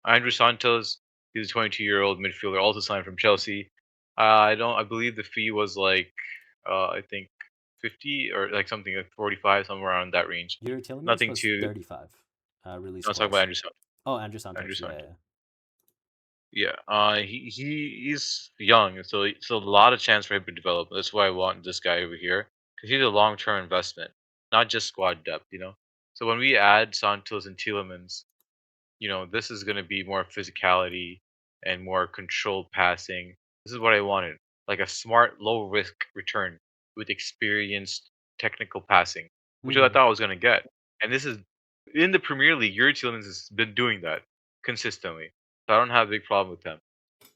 Andrew Santos, he's a 22-year-old midfielder, also signed from Chelsea. I believe the fee was like, I think 50 or like something like 45, somewhere around that range. Yuri Tillemans Nothing was too. 35 release I was talking about clause. Andrew Santos. Oh, Andrew Andrew Santos. Yeah, Santos. yeah. Yeah, he's young, so it's a lot of chance for him to develop. That's why I want this guy over here because he's a long-term investment, not just squad depth. So when we add Santos and Tielemans, this is going to be more physicality and more controlled passing. This is what I wanted, like a smart, low risk return with experienced technical passing, which I Hmm. thought I was going to get. And this is in the Premier League. Yuri Tielemans has been doing that consistently, so I don't have a big problem with them.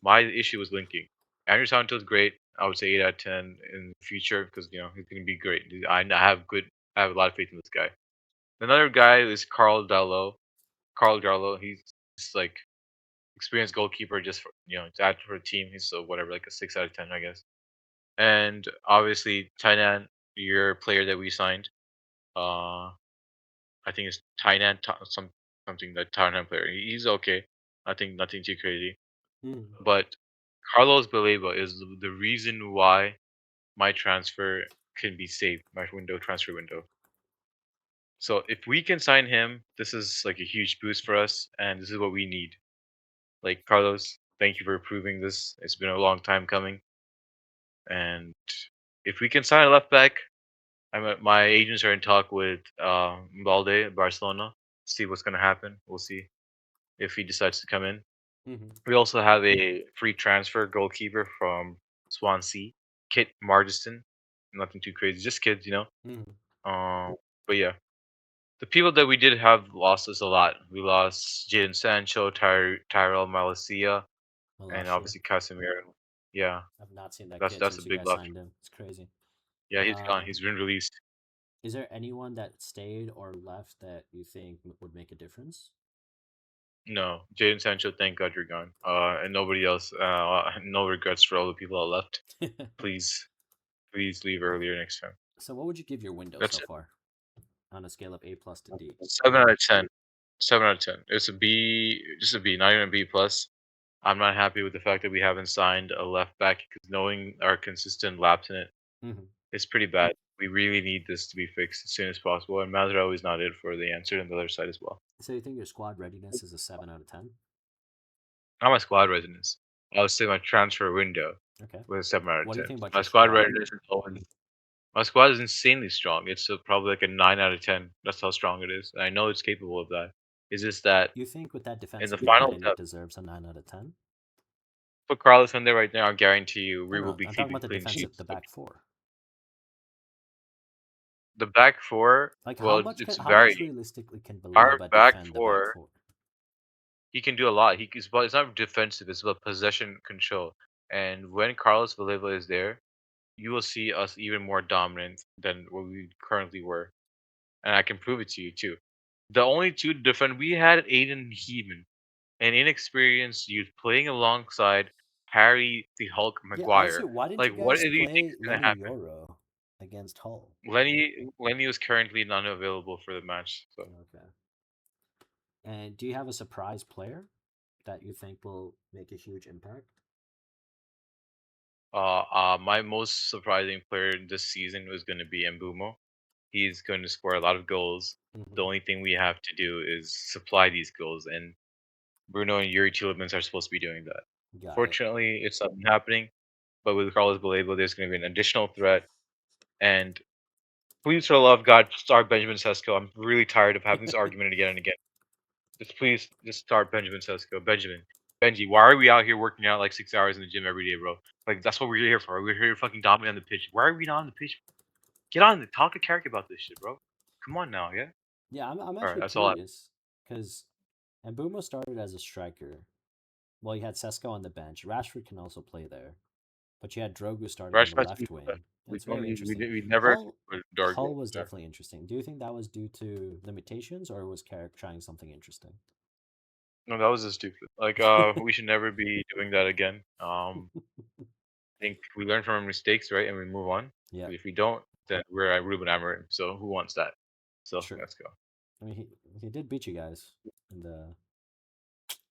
My issue was linking. Andrew Santos great. I would say 8 out of 10 in the future because he's going to be great. I have a lot of faith in this guy. Another guy is Carl Dallo. Carl Darlow, he's just like experienced goalkeeper just for to add for a team. He's so whatever, like a 6 out of 10, I guess. And obviously Tainan, your player that we signed, uh I think it's something that Tainan player. He's okay. I think nothing too crazy. Hmm. But Carlos Baleba is the reason why my transfer can be saved, my transfer window. So if we can sign him, this is like a huge boost for us, and this is what we need. Like Carlos, thank you for approving this. It's been a long time coming, and if we can sign a left back, my agents are in talk with Balde at Barcelona. See what's gonna happen. We'll see if he decides to come in. Hmm. We also have a free transfer goalkeeper from Swansea, Kit Margiston. Nothing too crazy, just kids. Hmm. Um, but yeah, the people that we did have lost us a lot. We lost Jadon Sancho, Tyrell Malacia, and Malasia. obviously Casemiro. Yeah, I've not seen that that's kid that's a since you big guys loss. signed him. It's crazy. Yeah, he's gone. Um, He's been released. is there anyone that stayed or left that you think would make a difference? No, Jadon Sancho, thank God you're gone. And nobody else. No regrets for all the people that left. Please, please leave earlier next time. So, what would you give your window That's so it. far on a scale of A plus to D? 7 out of 10. 7 out of 10. It's a B, just a B, not even a B plus. I'm not happy with the fact that we haven't signed a left back because knowing our consistent laps in it, Hmm. it's pretty bad. We really need this to be fixed as soon as possible. And Mazraoui is not it for the answer on the other side as well. So, you think your squad readiness is a 7 out of 10? Not my squad readiness. I would say my transfer window Okay. with a 7 out of What do you 10. think about My your squad squad? readiness is my squad is insanely strong. It's probably like a 9 out of 10. That's how strong it is. And I know it's capable of that. It's just that You think with that in the defensive final unit, it step, deserves a 9 out of 10? put Carlos in there right now. I guarantee you, No, we will no, be I'm talking keeping about the clean defensive, sheets. the back four. The back four, Like, well, it's how much varying. realistically can Our Baleba back defend the back four, four? he can do a lot. But it's not defensive. It's about possession control. And when Carlos Valeva is there, you will see us even more dominant than what we currently were. And I can prove it to you too. The only two to defend, we had Aiden Heeman, an inexperienced youth playing alongside Harry the Hulk Yeah, honestly, Maguire. why didn't Like, you what guys do you think play is going to Lenny happen? Yoro against Hull? Lenny was currently not available for the match, so Okay. And do you have a surprise player that you think will make a huge impact? my most surprising player this season was going to be Mbumo. He's going to score a lot of goals. The Hmm. only thing we have to do is supply these goals, and Bruno and Yuri Tielemans are supposed to be doing that. Got it. Fortunately, it's not happening. But with Carlos Balebo, there's going to be an additional threat. And please, for the love of God, start Benjamin Sesko. I'm really tired of having this argument again and again. Just please, just start Benjamin Sesko. Benji, why are we out here working out like 6 hours in the gym every day, bro? Like that's what we're here for. We're here to fucking dominate on the pitch. Why are we not on the pitch? Get on the talk to character about this shit, bro. Come on now, yeah. Yeah, I'm All right, actually that's all. curious because Mbeumo started as a striker. Well, you had Sesko on the bench. Rashford can also play there, but you had Drogu starting on the Rashford, left wing. we It's don't, very interesting. we never Hull put Dargo Hull was there. definitely interesting. Do you think that was due to limitations or was Carrick trying something interesting? No, that was just stupid. Like, we should never be doing that again. I think we learn from our mistakes, right, and we move on. Yeah, But if we don't, then we're at Ruben Amorim. So who wants that? So true. let's go. I mean, he did beat you guys in the.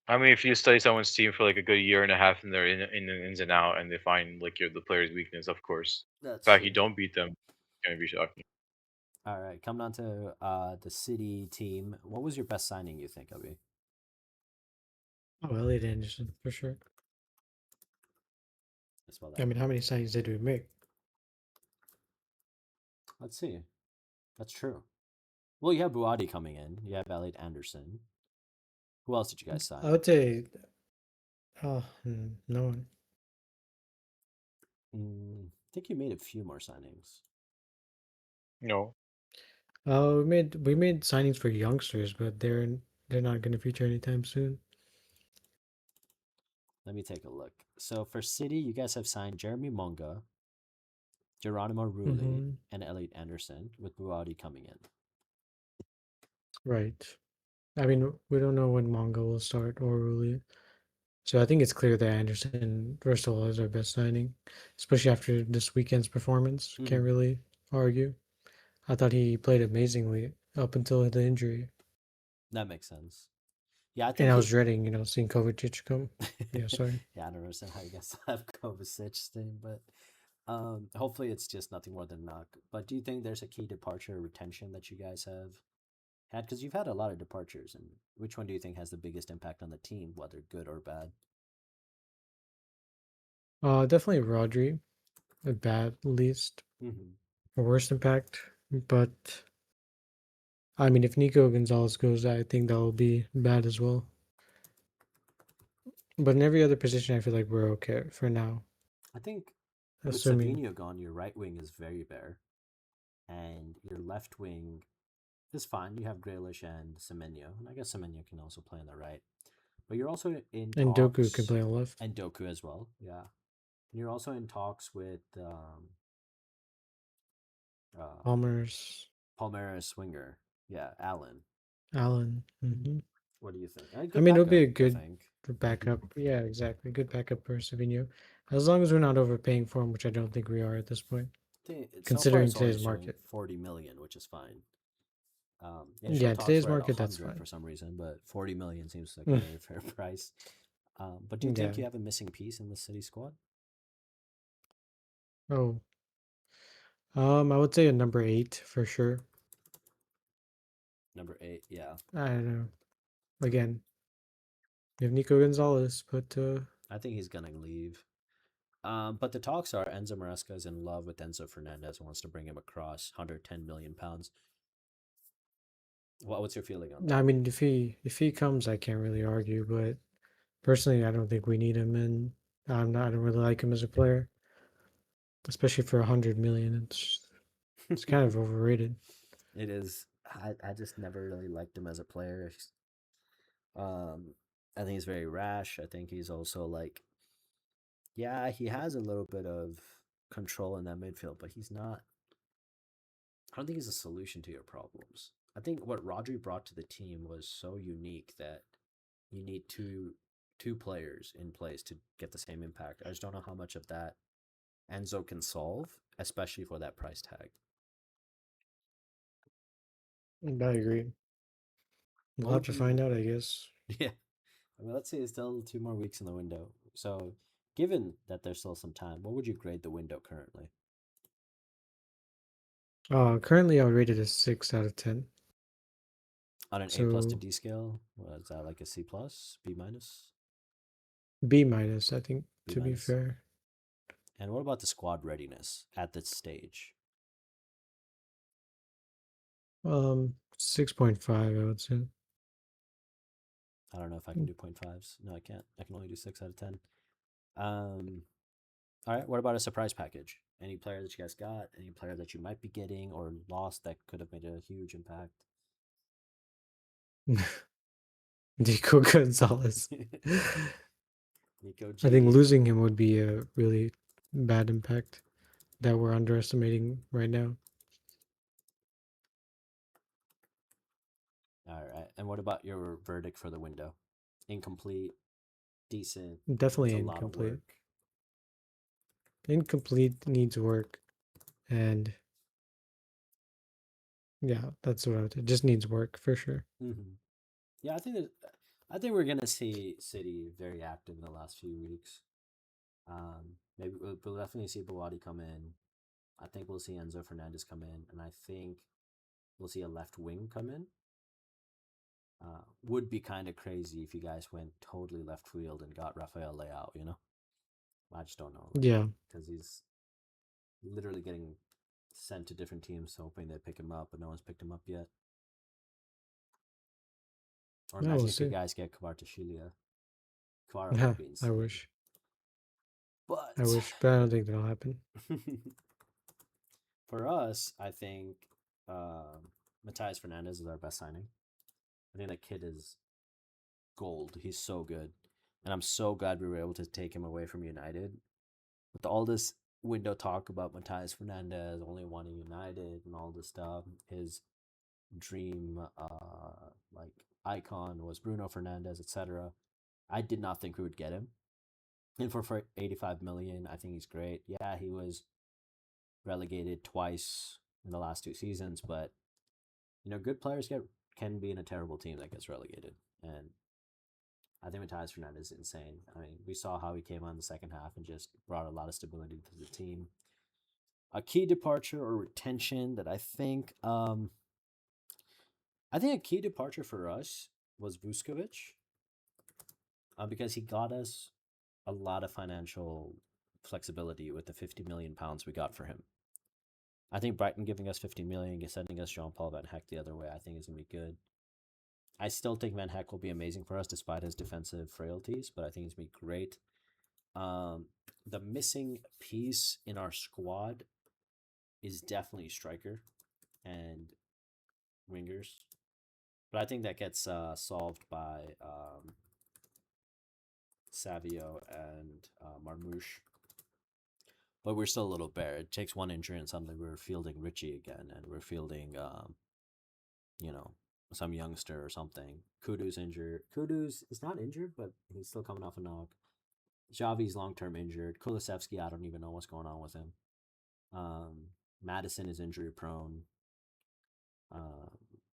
I mean, if you study someone's team for like a good year and a half, and they're in the ins and out, and they find like the player's weakness, of course. That's In fact, you true. don't beat them, it's gonna be shocking. All right, coming on to the City team. What was your best signing, you think, Obi? Oh, Elliot Anderson for sure. Spell I that. mean, how many signings did we make? Let's see. That's true. Well, you have Buadi coming in. You have Elliot Anderson. Who else did you guys I sign? would say, no one. I think you made a few more signings. No, We made signings for youngsters, but they're not going to feature anytime soon. Let me take a look. So for City, you guys have signed Jeremy Monga, Geronimo Rulli, Mm-hmm. and Elliot Anderson, with Buadi coming in. Right. I mean, we don't know when manga will start or really. So I think it's clear that Anderson, first of all, is our best signing, especially after this weekend's performance. Can't Mm-hmm. really argue. I thought he played amazingly up until the injury, That makes sense. Yeah, I and think I was he. dreading, seeing Kovacic come. Yeah, sorry. Yeah, I don't understand how you guys have Kovacic thing, but hopefully it's just nothing more than knock. But do you think there's a key departure or retention that you guys have had? Because you've had a lot of departures, and which one do you think has the biggest impact on the team, whether good or bad? Definitely Rodri, at bad least, Mm-hmm. or worst impact. But I mean, if Nico Gonzalez goes, I think that will be bad as well. But in every other position, I feel like we're okay for now. I think with Assuming Savinho gone, your right wing is very bare, and your left wing is fine. You have Grealish and Semenyo, and I guess Semenyo can also play on the right. But you're also in and Doku can talks, play on left. and Doku as well. Yeah, and you're also in talks with uh, Palmer's Palmeiras winger. Yeah, Allen. Allen. Hmm. What do you think? A I good mean, it'll be backup, a I good think. backup. Yeah, exactly. Good backup for Savinho. As long as we're not overpaying for him, which I don't think we are at this point, So far, considering it's only today's showing market. 40 million, which is fine. Initial Yeah, talks today's were at market, that's 100 fine. for some reason, but 40 million seems like a Mm, very fair price. But do you yeah. think you have a missing piece in the City squad? Oh, I would say a number 8 for sure. Number 8, yeah. I don't know. Again, we have Nico Gonzalez, but I think he's gonna leave. But the talks are Enzo Maresca is in love with Enzo Fernandez and wants to bring him across 110 million pounds. What's your feeling on I that? mean, if he comes, I can't really argue. But personally, I don't think we need him, and I don't really like him as a player, especially for 100 million. It's kind of overrated. It is. I just never really liked him as a player. Um, I think he's very rash. I think he's also like, yeah, he has a little bit of control in that midfield, but he's not. I don't think he's a solution to your problems. I think what Rodri brought to the team was so unique that you need two players in place to get the same impact. I just don't know how much of that Enzo can solve, especially for that price tag. I agree. What We'll have would to find you? out, I guess. Yeah, I mean, let's say it's still 2 more weeks in the window. So, given that there's still some time, what would you grade the window currently Currently, I would rate it a 6 out of 10. on an A plus to So D scale? Was that like a C plus, B minus, B minus, I think, B to be minus? fair. And what about the squad readiness at this stage? 6.5, I would say. I don't know if I can do 0.5s. No, I can't. I can only do 6 out of 10. Um, all right. What about a surprise package? Any player that you guys got? Any player that you might be getting or lost that could have made a huge impact? Nico Gonzalez. Nico I think G. losing him would be a really bad impact that we're underestimating right now. All right. And what about your verdict for the window? Incomplete, decent, needs Definitely a lot of incomplete. work. Incomplete needs work, and yeah, that's what I would say. Just needs work for sure. Mm-hmm. Yeah, I think we're gonna see City very active in the last few weeks. Maybe we'll definitely see Bawadi come in. I think we'll see Enzo Fernandez come in, and I think we'll see a left wing come in. Would be kind of crazy if you guys went totally left field and got Rafael Leao. You know, I just don't know, like, Yeah, because he's literally getting sent to different teams, hoping they pick him up, but no one's picked him up yet. Or yeah, we'll imagine if you see. guys get Kvaratskhelia. Kvara Yeah, would be I insane. wish. I But wish, but I don't think that'll happen. for us, I think Matthias Fernandez is our best signing. I think that kid is gold. He's so good. And I'm so glad we were able to take him away from United. With all this window talk about Matthias Fernandez only wanting United and all this stuff, his dream like icon was Bruno Fernandez, etc. I did not think we would get him. And for 85 million, I think he's great. Yeah, he was relegated twice in the last 2 seasons, but good players can be in a terrible team that gets relegated. And I think Matthias Fernandez is insane. I mean, we saw how he came on the second half and just brought a lot of stability to the team. A key departure or retention that I think a key departure for us was Vuskovic, because he got us a lot of financial flexibility with the 50 million pounds we got for him. I think Brighton giving us 50 million, sending us Jean Paul Van Heck the other way, I think is gonna be good. I still think Van Heck will be amazing for us despite his defensive frailties, but I think he's gonna be great. The missing piece in our squad is definitely striker and wingers, but I think that gets solved by Savio and Marmouche. But we're still a little bare. It takes one injury and suddenly we're fielding Richie again, and we're fielding, you know, some youngster or something. Kudu's injured. Kudu's is not injured, but he's still coming off a knock. Xavi's long term injured. Kulisevsky, I don't even know what's going on with him. Madison is injury prone. Uh,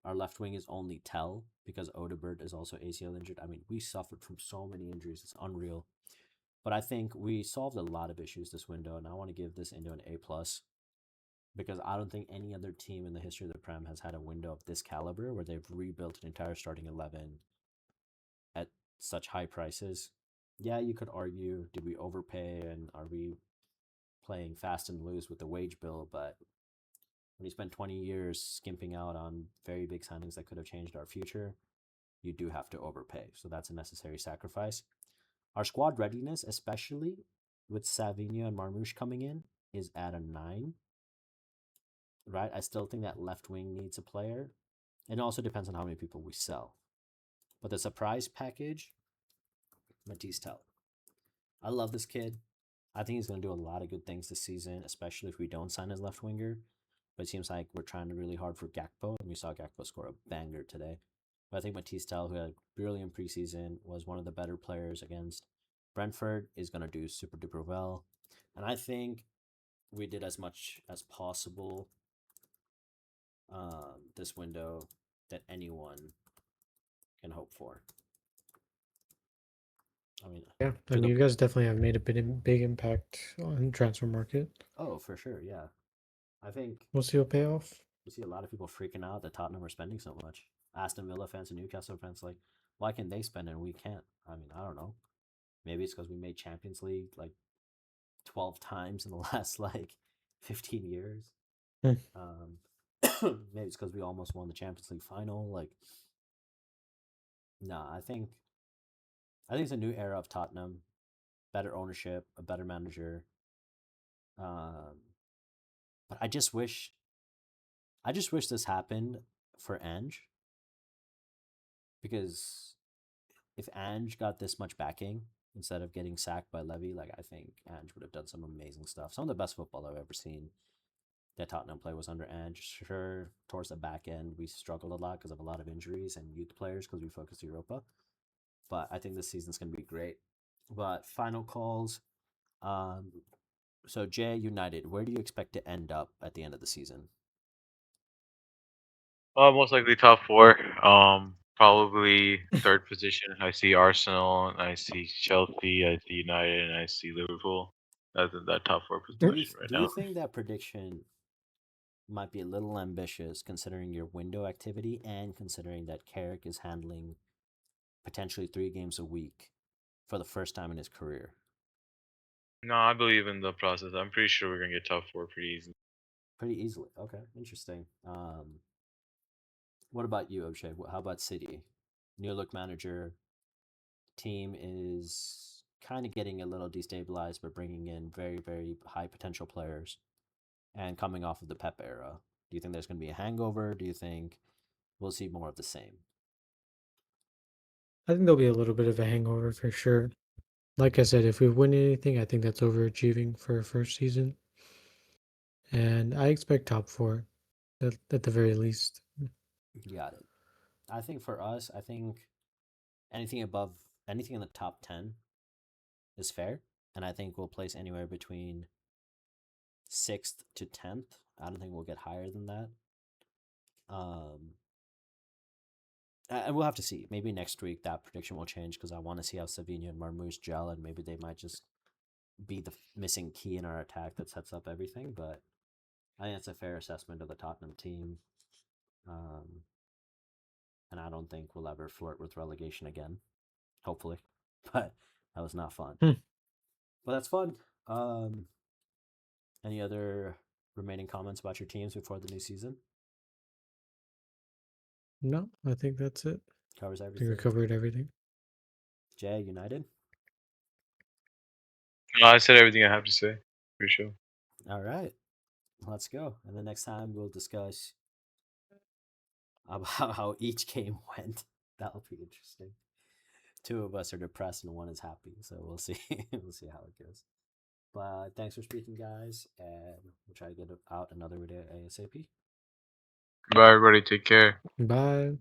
our left wing is only Tell because Odebert is also ACL injured. I mean, we suffered from so many injuries. It's unreal. But I think we solved a lot of issues this window, and I want to give this window an A plus because I don't think any other team in the history of the Prem has had a window of this caliber where they've rebuilt an entire starting 11 at such high prices. Yeah, you could argue, did we overpay and are we playing fast and loose with the wage bill? But when you spend 20 years skimping out on very big signings that could have changed our future, you do have to overpay. So that's a necessary sacrifice. Our squad readiness, especially with Savinho and Marmouche coming in, is at a 9. Right? I still think that left wing needs a player. It also depends on how many people we sell. But the surprise package, Matisse Tell. I love this kid. I think he's going to do a lot of good things this season, especially if we don't sign his left winger. But it seems like we're trying really hard for Gakpo, and we saw Gakpo score a banger today. But I think Matisse Tell, who had a brilliant preseason, was one of the better players against Brentford, is going to do super duper well. And I think we did as much as possible this window that anyone can hope for. I mean, Yeah, I to mean, the you guys definitely have made a big impact on transfer market. oh, for sure, yeah. I think We'll see a payoff. you see a lot of people freaking out that Tottenham are spending so much. Aston Villa fans and Newcastle fans like, why can they spend and we can't? I mean, I don't know. Maybe it's because we made Champions League like 12 times in the last like 15 years. Hmm. Um, Maybe it's because we almost won the Champions League final. Like, nah, I think it's a new era of Tottenham. Better ownership, a better manager. Um, but I just wish this happened for Ange, because if Ange got this much backing instead of getting sacked by Levy, like I think Ange would have done some amazing stuff. Some of the best football I've ever seen that Tottenham play was under Ange. Sure, towards the back end we struggled a lot because of a lot of injuries and youth players because we focused Europa. But I think this season's gonna be great. But final calls. Um, so Jay, United, where do you expect to end up at the end of the season? Most likely top four. Probably third position. I see Arsenal, I see Chelsea, I see United, and I see Liverpool. That's in that top four Do you position right do you now. think that prediction might be a little ambitious considering your window activity and considering that Carrick is handling potentially 3 games a week for the first time in his career? No, I believe in the process. I'm pretty sure we're gonna get top four pretty easy. Pretty easily. Okay, interesting. What about you, O'Shea? How about City? New look manager, team is kind of getting a little destabilized, but bringing in very, very high potential players and coming off of the Pep era. Do you think there's going to be a hangover? Do you think we'll see more of the same? I think there'll be a little bit of a hangover for sure. Like I said, if we win anything, I think that's overachieving for a first season. And I expect top four at the very least. Got it. I think for us, I think anything in the top 10 is fair. And I think we'll place anywhere between 6th to 10th. I don't think we'll get higher than that. Um, and we'll have to see. Maybe next week that prediction will change because I want to see how Savinho and Marmoush gel, and maybe they might just be the missing key in our attack that sets up everything. But I think that's a fair assessment of the Tottenham team. Um, and I don't think we'll ever flirt with relegation again, hopefully. But that was not fun. Hmm. But that's fun. Um, any other remaining comments about your teams before the new season? No, I think that's it. Covers I think we everything. covered everything. Jay, United? No, I said everything I have to say. Pretty sure. All right. Let's go. And the next time we'll discuss about how each game went. That'll be interesting. Two of us are depressed and one is happy, so we'll see. We'll see how it goes. But thanks for speaking, guys, and we'll try to get out another video ASAP. Bye, everybody. Take care. Bye.